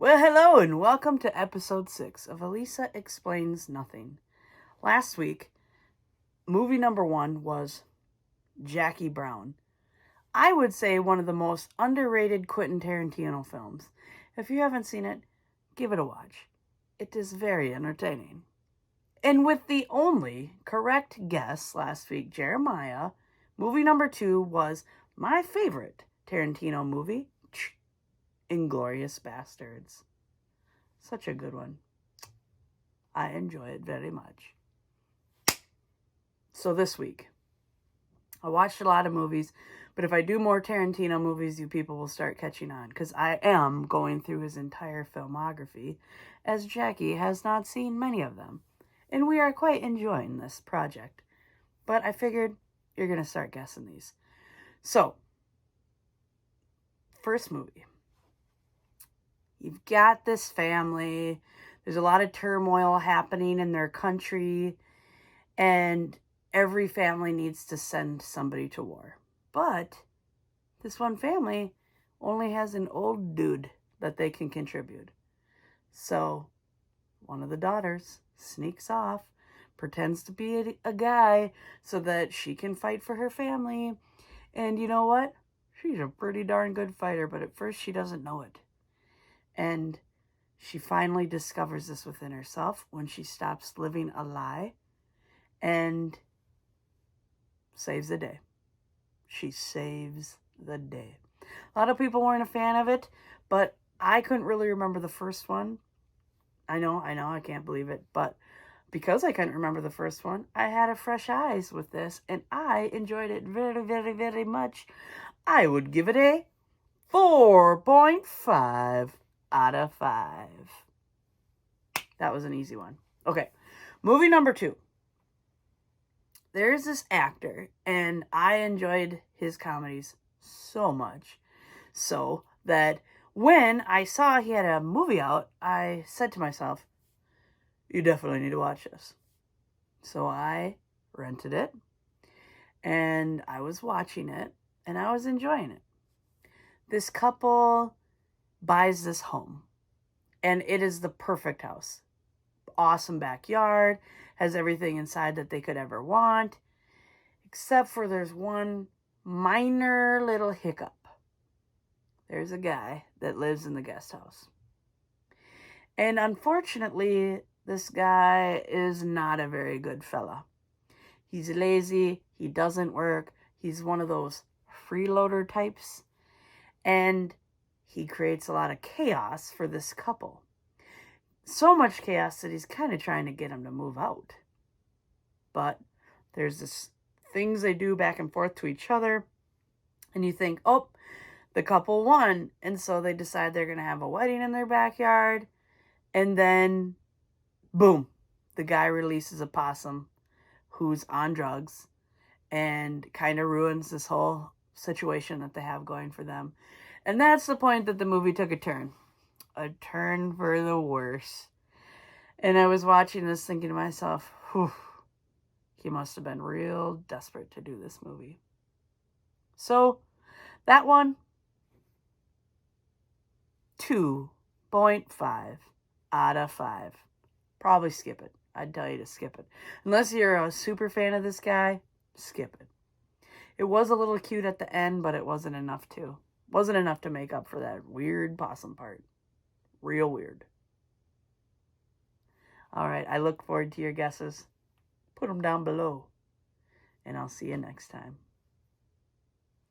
Well, hello and welcome to episode 6 of Alisa Explains Nothing. Last week, movie number 1 was Jackie Brown. I would say one of the most underrated Quentin Tarantino films. If you haven't seen it, give it a watch. It is very entertaining. And with the only correct guess last week, Jeremiah, movie number 2 was my favorite Tarantino movie, Inglourious Bastards. Such a good one. I enjoy it very much. So this week, I watched a lot of movies, but if I do more Tarantino movies, you people will start catching on, because I am going through his entire filmography, as Jackie has not seen many of them, and we are quite enjoying this project. But I figured you're going to start guessing these. So, first movie. You've got this family. There's a lot of turmoil happening in their country, and every family needs to send somebody to war. But this one family only has an old dude that they can contribute. So one of the daughters sneaks off, pretends to be a guy so that she can fight for her family. And you know what? She's a pretty darn good fighter, but at first she doesn't know it. And she finally discovers this within herself when she stops living a lie and saves the day. She saves the day. A lot of people weren't a fan of it, but I couldn't really remember the first one. I know, I can't believe it. But because I couldn't remember the first one, I had a fresh eyes with this, and I enjoyed it very, very, very much. I would give it a 4.5 out of 5. That was an easy one. Okay, movie number 2. There's this actor, and I enjoyed his comedies so much, so that when I saw he had a movie out, I said to myself, you definitely need to watch this. So I rented it, and I was watching it, and I was enjoying it. This couple buys this home, and it is the perfect house. Awesome backyard, has everything inside that they could ever want, except for there's one minor little hiccup. There's a guy that lives in the guest house. And unfortunately, this guy is not a very good fella. He's lazy, he doesn't work, he's one of those freeloader types, and he creates a lot of chaos for this couple. So much chaos that he's kind of trying to get them to move out. But there's this things they do back and forth to each other, and you think, oh, the couple won, and so they decide they're going to have a wedding in their backyard, and then, boom, the guy releases a possum who's on drugs and kind of ruins this whole situation that they have going for them. And that's the point that the movie took a turn for the worse. And I was watching this thinking to myself, whew, he must have been real desperate to do this movie. So, that one, 2.5 out of 5. Probably skip it. I'd tell you to skip it. Unless you're a super fan of this guy, skip it. It was a little cute at the end, but it wasn't enough to. Wasn't enough to make up for that weird possum part. Real weird. All right, I look forward to your guesses. Put them down below. And I'll see you next time.